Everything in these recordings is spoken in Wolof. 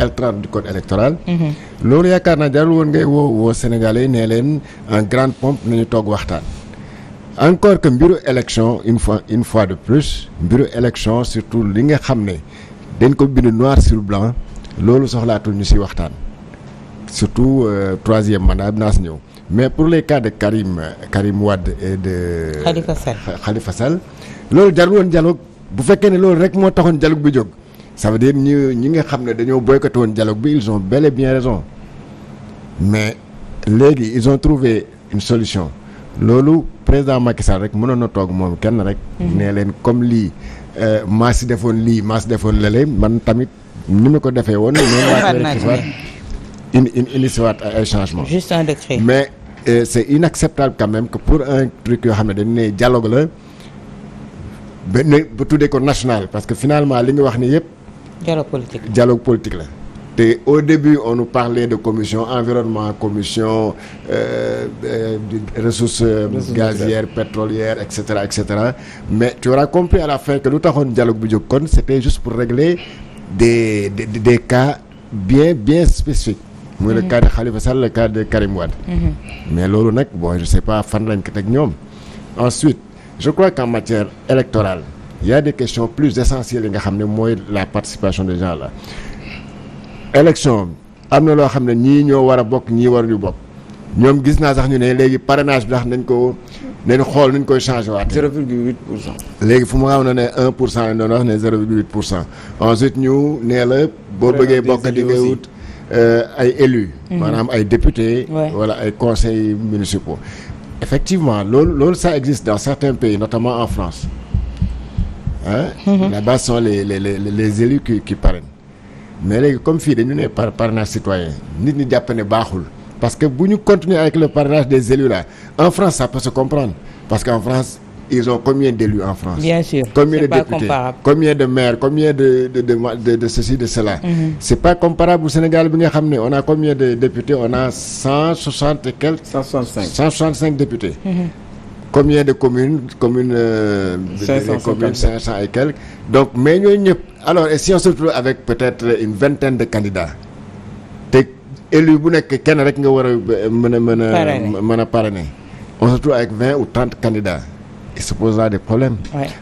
L30 du code électoral. loolu yaakaar naa jarul woon ngay woo Sénégalais nee leen en grande pompe nañu toog waxtaan. encore que mbiru élection une fois de plus mbiru élection surtout li nga xam ne dañ ko bind noir sur blanc loolu soxlaatul ñu ci waxtaan surtout troisième mandat bi naa si ñëw mais pour les cas de Karim Wade et de Khalifa Sall loolu jarul woon dialogue bu fekkee ne loolu rek moo taxoon dialogue bi jóg ça veut dire ñi nga xam ne dañoo boycotté woon dialogue bi ils ont bel et bien raison mais léegi ils ont trouvé une solution loolu président Macky Sall rek mënoon na toog moom kenn rek. nee leen comme lii maa si defoon lii maa si defoon lële man tamit ni ma ko defee woon. initiwaat ay changement juste un décret. mais c'est inacceptable quand même que pour un truc yoo xam ne dañu ne dialogue la ba tuddee ko national parce que finalement li nga wax ni yëpp. dialogue politique la. te au début on nous parlait de commission environnement commission ressources gazières pétrolières et cetera mais tu auras compris à la fin que lu taxoon dialogue bi jóg kon c'était juste pour régler des cas bien spécifiques. muy le cas de Khalifa Sall le cas de Karim Wade. mais loolu nag bon je sais pas fan lañ ko teg ñoom. ensuite je crois qu'en matière électorale il y a des questions plus essentielles yi nga xam ne mooy la participation des gens là. élection am na loo xam ne ñii ñoo war a bokk ñii waruñu bokk ñoom gis naa sax ñu ne léegi parrainage bi ndax nañ xool nuñ koy changé waat. 0,8%. léegi fu mu xam ne 1% lañ doon wax ne 0,8%. ensuite ñu nee la boo bëggee bokk di nga wut ay élus. maanaam ay députés. wala ay conseils municipaux. effectivement loolu ça existe dans certains pays notamment en France là-bas sont les élus qui parrainent. mais léegi comme fii dañu ne parrainage citoyen nit ñi jàpp ne baaxul parce que bu ñu continuer avec le parrainage des élus là en France ça peut se comprendre parce qu'en France ils ont combien d'élus en France. Bien sûr. Combien de députés, combien de maires, combien de ceci, de cela. C'est pas comparable au Sénégal bi nga xam ne on a combien de députés, on a 160 et quelques. 165 députés. Combien de communes 500 et quelques. Donc mais ñooñu ñëpp alors et si on se retrouve avec peut-être une vingtaine de candidats te élu bu nekk kenn rek nga war a mën a parrainer on se retrouve avec 20 ou 30 candidats il se posera des problèmes.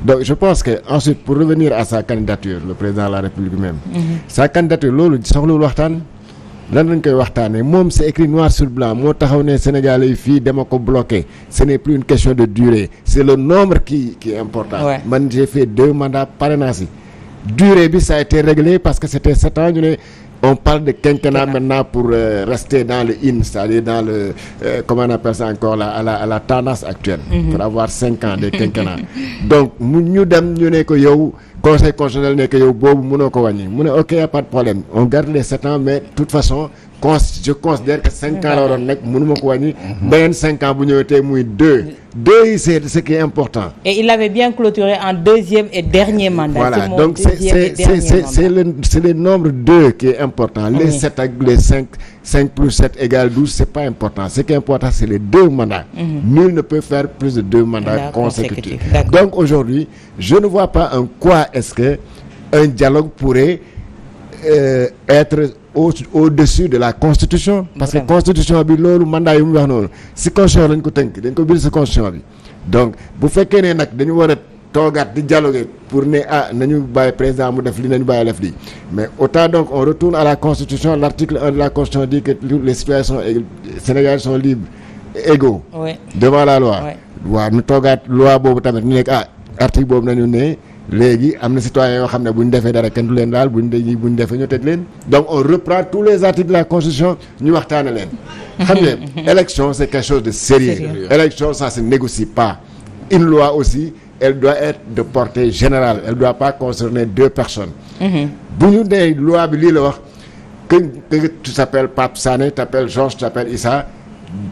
Donc je pense que ensuite pour revenir à sa candidature le président de la République même sa candidature loolu soxlawul waxtaan lan lañ koy waxtaanee moom c'est écrit noir sur blanc moo taxaw ne Sénégalais yi fii dama ko bloqué ce n'est plus une question de durée c'est le nombre qui est important. Man j'ai fait 2 mandats parrainage. Durée bi ça a été réglé parce que c'était 7 ans ñu ne on parle de quinquennat maintenant pour rester dans le in c'est-à-dire dans le comment on appelle ça encore à la tendance actuelle. Pour avoir 5 ans de quinquennat. Donc ñu dem ñu ne ko yow conseil constitutionnel ne ko yow boobu mënoo ko wàññi mu ne ok y a pas de problème on garde les 7 ans mais de toute façon je considère que 5 ans la waroon nekk mënuma ko wàññi. beneen 5 ans bu ñëwee tey muy 2 yi c'est ce qui est important. Et il avait bien clôturé en 2e et dernier mandat. Voilà donc c'est le nombre 2 qui est important. Les 7 ak les 5 plus 7 égale 12 c'est pas important ce qui est important c'est les 2 mandats. Nul ne peut faire plus de 2 mandats consécutifs. Donc aujourd'hui je ne vois pas en quoi est-ce que un dialogue pourrait être au-dessus de la constitution parce que constitution bi loolu mandat yi mu wax noonu si constitution lañ ko tënk dañ ko bind si constitution bi donc bu fekkee ne nag dañu war a toogaat di dialoguer pour ne nañu bàyyi président mu def li nañu bàyyi def li mais autant donc on retourne à la constitution l'article 1 de la constitution dit que les citoyens sénégalais sont libres égaux devant la loi waaw ñu toogaat loi boobu tamit ñu nekk article boobu nañu ne léegi am na citoyens yoo xam ne bu ñu defee dara kenn du leen daal bu ñu defee ñu tëj leen donc on reprend tous les articles de la constitution ñu waxtaane leen xam nga élection c'est quelque chose de sérieux élection ça se négocie pas une loi aussi elle doit être de portée générale elle doit pas concerner 2 personnes bu ñu dee loi bi lii la wax que tu t'appelles Pape Sané tu t'appelles Georges tu t'appelles Issa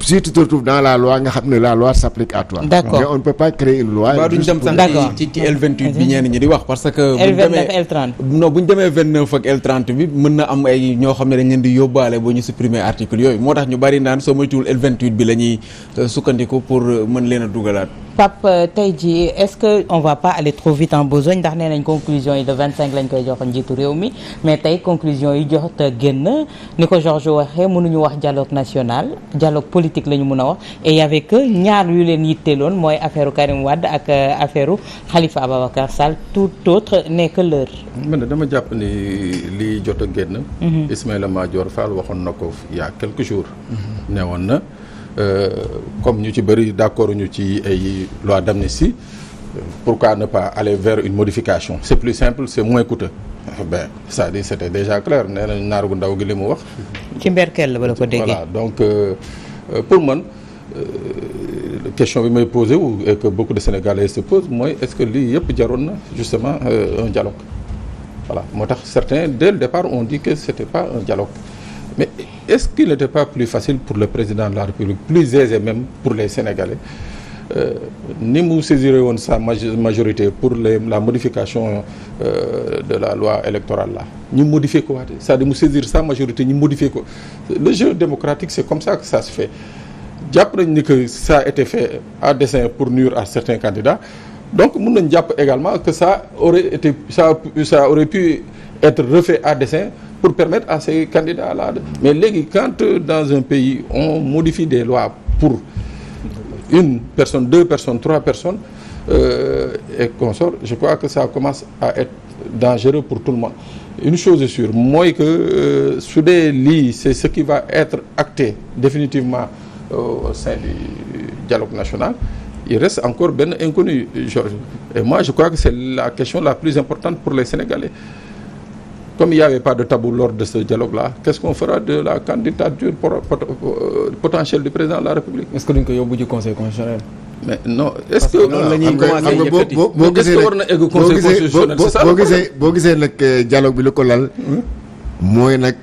si tu te retrouves dans la loi nga xam ne la loi s'applique à toi. D'accord. Mais on ne peut pas créer une loi. duñ dem sax ci L28 bi ñenn ñi di wax parce que. L29 L30. non bu ñu demee 29 ak L30 bi mën na am ay ñoo xam ne dañ leen di yóbbaale ba ñu supprimer article yooyu moo tax ñu bari naan soo moytuwul L28 bi la ñuy sukkandiku pour mën leen a dugalaat. Pape tey jii est-ce que on va pas aller trop vite en besogne ndax nee nañ conclusion yi le 25 lañ koy jox njiitu réew mi mais tey conclusion yi jox te génn ni ko Georges waxee mënuñu wax dialogue national dialogue politique la ñu mën a wax et y avait que ñaar yu leen yitteeloon mooy affaire Karim Wade ak affaire Khalifa Ababacar Sall tout autre n'est que l'heure. man dama jàpp ni li jot a génn. Ismaïla Madior Fall waxoon na ko il y a quelques jours. ne woon na. Comme ñu ci bëri d'accord ñu ci ay loi d'amnistie pourquoi ne pas aller vers une modification c'est plus simple c'est moins coûteux ben c'est-à-dire c'était déjà clair nee nañ naar gu ndaw gi li mu wax ci mberkel la ba la ko déggee voilà donc pour man question bi may posé wu et que beaucoup de Sénégalais se posent mooy est-ce que lii yëpp jaroon na justement un dialogue voilà moo tax certains dès le départ ont dit que c'était pas un dialogue mais est-ce qu'il n'était pas plus facile pour le président de la République plus aisé même pour les Sénégalais ni mu saisiré woon sa majorité pour la modification de la loi électorale là ñu modifier ko waate c'est-à-dire mu saisir sa majorité ñu modifier ko le jeu démocratique c'est comme ça que ça se fait jàpp nañ ni que ça a été fait à dessein pour nuire à certains candidats donc mën nañ jàpp également que ça aurait pu être refait à dessein pour permettre à ces candidats-là mais léegi quand dans un pays on modifie des lois pour une personne, deux personnes, trois personnes et consorts, je crois que ça commence à être dangereux pour tout le monde. Une chose est sûre, mooy que su dee lii c'est ce qui va être acté définitivement au sein du dialogue national, il reste encore benn inconnu, Georges. Et moi je crois que c'est la question la plus importante pour les Sénégalais. Comme il n'y avait pas de tabou lors de ce dialogue-là, qu'est-ce qu'on fera de la candidature potentielle du président de la République? Est-ce que duñ ko yóbbu ci conseil constitutionnel? Mais non, est-ce que loolu la ñuy commencé yëkkati boo gisee war na egg conseil constitutionnel, c'est ça boo gisee nag dialogue bi lu ko lal mooy nag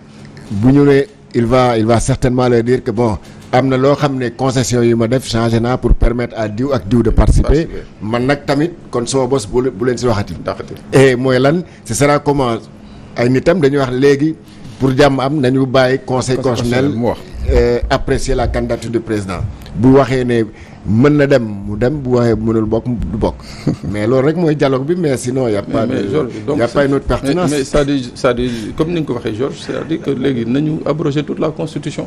bu ñu ne il va certainement leur dire que bon am na loo xam ne concession yi ma def changé naa pour permettre à diw ak diw de participer man nag tamit kon sama bos bu leen si waxati et mooy lan ce sera comment ay nitam dañuy wax léegi pour jàmm am nañu bàyyi conseil constitutionnel apprécier la candidature du président bu waxee ne mën na dem mu dem bu waxee mënul bokk du bokk mais loolu rek mooy dialogue bi mais sinon y a pas une autre pertinence. mais c'est-à-dire comme ni nga ko waxee Georges c'est-à-dire que léegi nañu abroger toute la constitution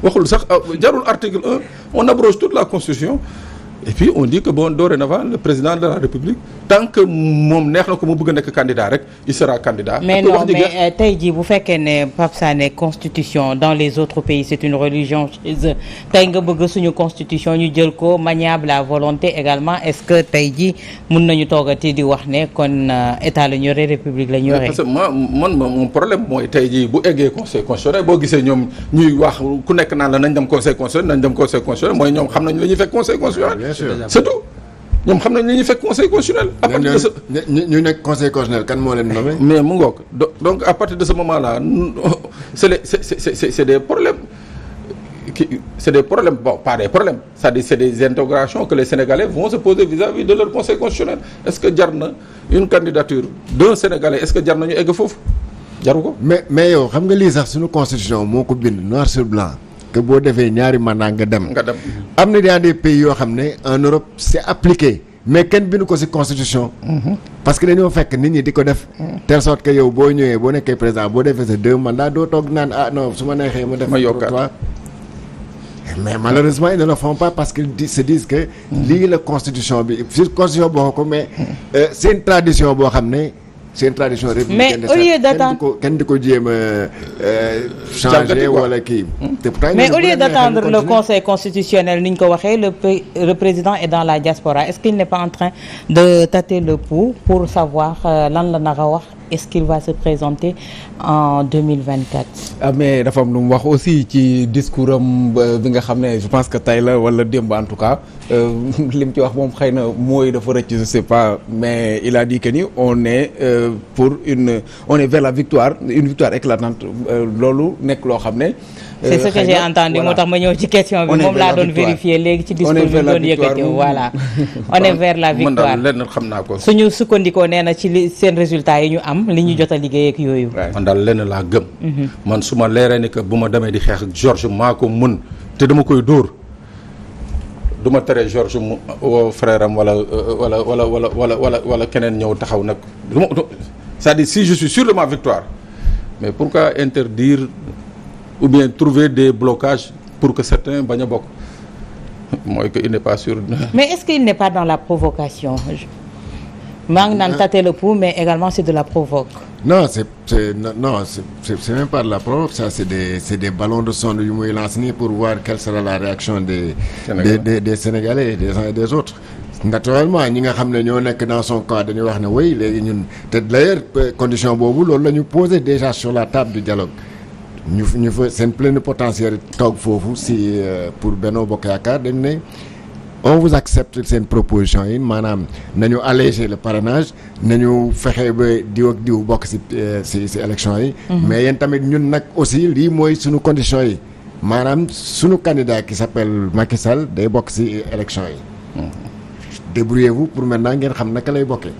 waxul sax jarul article 1 on abroge toute la constitution et puis on dit que bon dorénavant le président de la République tant que moom neex na ko mu bëgg a nekk candidat rek il sera candidat. mais non mais tey jii bu fekkee ne Pape Sané constitution dans les autres pays c'est une religion chez eux tey nga bëgg suñu constitution ñu jël ko maniable à volonté également est-ce que tey jii mun nañu toogati di wax ne kon état la ñu yore république la ñu yore. parce que man mon problème mooy tey jii bu eggee conseil constitutionnel boo gisee ñoom ñuy wax ku nekk naan la nañ dem conseil constitutionnel mooy ñoom xam nañ la ñuy fekk conseil constitutionnel. c'est tout ñoom xam nañ li ñuy fekk conseil constitutionnel. à partir de ce ñu nekk conseil constitutionnel kan moo leen nommé. mais mu ngoog donc à partir de ce moment-là c'est des problèmes c'est des problèmes bon pas des problèmes c'est-à-dire c'est des interrogations que les Sénégalais vont se poser vis-à-vis de leur conseil constitutionnel est-ce que jar na une candidature d'un Sénégalais est-ce que jar nañu egg foofu jaru ko. mais yow xam nga lii sax suñu constitution moo ko bind noir sur blanc. que boo defee ñaari mandat nga dem. am na dans des pays yoo xam ne en Europe c'est appliqué mais kenn bindu ko ci constitution. parce que dañoo fekk nit ñi di ko def. telle sorte que yow boo ñëwee boo nekkee président boo defee sa 2 mandats doo toog naan ah non su ma neexee ma def. ma yokkaat mais malheureusement ils ne le font pas parce qu'ils se disent que. lii la constitution bi sur constitution boo ko mais c'est une tradition boo xam ne. c'est une tradition républicaine. mais au lieu d'attendre kenn di ko jéem a changer wala kii. mais au lieu d'attendre le conseil constitutionnel ni ñu ko waxee le président est dans la diaspora est-ce qu'il n'est pas en train de tâter le pouls pour savoir lan la nar a wax est-ce qu'il va se présenter en 2024. ah mais dafa am lu mu wax aussi ci discours am bi nga xam ne je pense que tey la wala démb en tout cas li mu ci wax moom xëy na mooy dafa rëcc je sais pas mais il a dit que ni on est on est vers la victoire une victoire éclatante loolu nekk loo xam ne. c'est ce que j'ai entendu moo tax ma ñëw ci question bi moom laa doon vérifier léegi ci discours bi doon yëkkati voilà on est vers la victoire man daal lenn xam naa ko. suñu sukkandikoo nee na ci li seen résultat yi ñu am li ñu jot a liggéey ak yooyu. man daal lenn laa gëm. man su ma leeree ni que bu ma demee di xeex ak Georges maa ko mën te dama koy dóor du ma tere Georges mu woo frère am wala keneen ñëw taxaw nag du ma c'est-à-dire si je suis sûr de ma victoire mais pourquoi interdire ou bien trouver des blocages pour que certains bañ a bokk mooy que il n'est pas sûr. Mais est-ce qu'il n'est pas dans la provocation? maa ngi naan tâter le pouls mais également c'est de la provoque. Non c'est même pas de la provoque, ça c'est des ballons de sonde yu muy lance nii pour voir quelle sera la réaction des Sénégalais des uns et des autres. Naturellement ñi nga xam ne ñoo nekk dans son camp dañuy wax ne oui léegi ñun te d'ailleurs condition boobu loolu la ñu posé déjà sur la table du dialogue ñu fa seen plénipotentiaire toog foofu si pour Benno Bokk Yaakaar dañ ne on vous accepte seen proposition yi maanaam nañu alléger le parrainage nañu fexe ba diw ak diw bokk si élection yi. mais yéen tamit ñun nag aussi lii mooy suñu conditions yi maanaam suñu candidat qui s'appelle Macky Sall day bokk si élection yi. débrouillez-vous pour maintenant ngeen xam naka lay bokkee.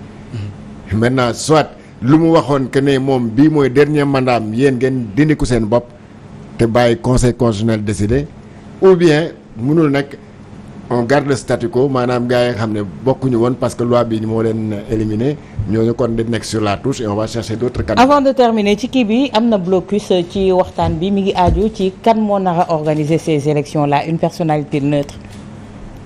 maintenant soit lu mu waxoon que ne moom bii mooy dernier mandat am yéen ngeen dindi ko seen bopp te bàyyi conseil constitutionnel décidé ou bien mënul nekk on garde le statu quo maanaam gars yi nga xam ne bokkuñu woon parce que loi bi moo leen éliminé ñooñu kon di nekk sur la touche et on va chercher d'autres candidats. Avant de terminer ci kii bi am na blocus ci waxtaan bi mi ngi aaju ci kan moo nar a organiser ces élections là une personnalité neutre.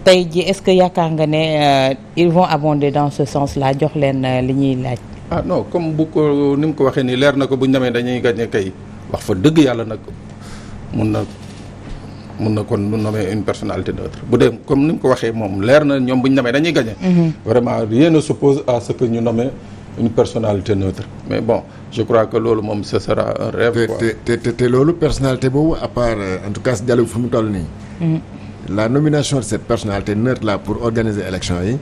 tey ji est-ce que yaakaar nga ne ils vont abonder dans ce sens là jox leen li ñuy laaj. ah non comme bu ko ni mu ko waxee nii leer na ko bu ñu demee dañuy gagné kay wax fa dëgg yàlla nag mun na kon nu nommer une personnalité neutre bu dee comme ni mu ko waxee moom leer na ñoom bu ñu demee dañuy gagné. Vraiment rien ne s'oppose à ce que ñu nommer une personnalité neutre mais bon je crois que loolu moom ce sera un rêve quoi. te loolu personnalité boobu à part en tout cas si dialogue fu mu toll nii. La nomination de cette personnalité neutre là pour organiser élection yi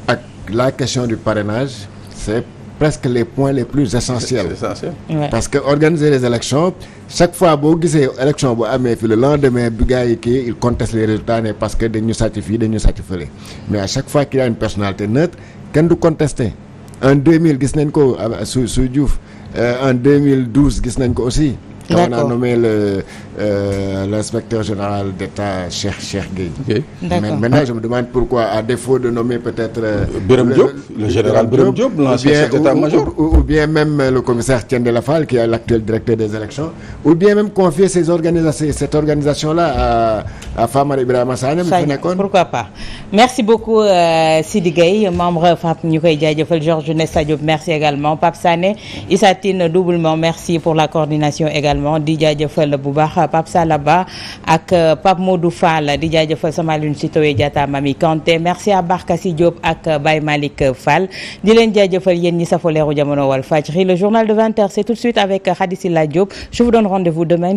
ak la question du parrainage c'est presque les points les plus essentiels. C'est essentiel. Ouais. Parce que organiser les élections chaque fois boo gisee élection bu amee fi le lendemain bi gars yi kii ils contestent les résultats ne parce que dañu sàcc fii dañu sàcc fële mais à chaque fois qu'il y a une personnalité neutre kenn du contester en 2000 gis nañ ko su Diouf en 2012 gis nañ ko aussi. D'accord. On a nommé l'inspecteur général d'État Cheikh Gueye. Okay. D'accord. Maintenant je me demande pourquoi à défaut de nommer peut-être Birame Diop, le général Birame Diop, l'ancien chef d'état-major. Ou bien même le commissaire Thiendella Fall qui est l'actuel directeur des élections, ou bien même confier cette organisation-là à Famara Ibrahima Sagna. Pourquoi pas. Merci beaucoup Sidi Gueye, membre FAP ñu koy jaajëfal Georges Nesta Diop, merci également Pape Sané, Issa Tine doublement merci pour la coordination également di jaajëfal bu baax Pape Salaba ak Pape Modou Fall di jaajëfal sama lune Sitoé Diatta Mami Kanté merci à Barkassi Diop ak Baye Malick Fall di leen jaajëfal yéen ñi safo leeru jamono Walfadjri le journal de 20h c'est tout de suite avec Khady Sylla Diop je vous donne rendez-vous demain.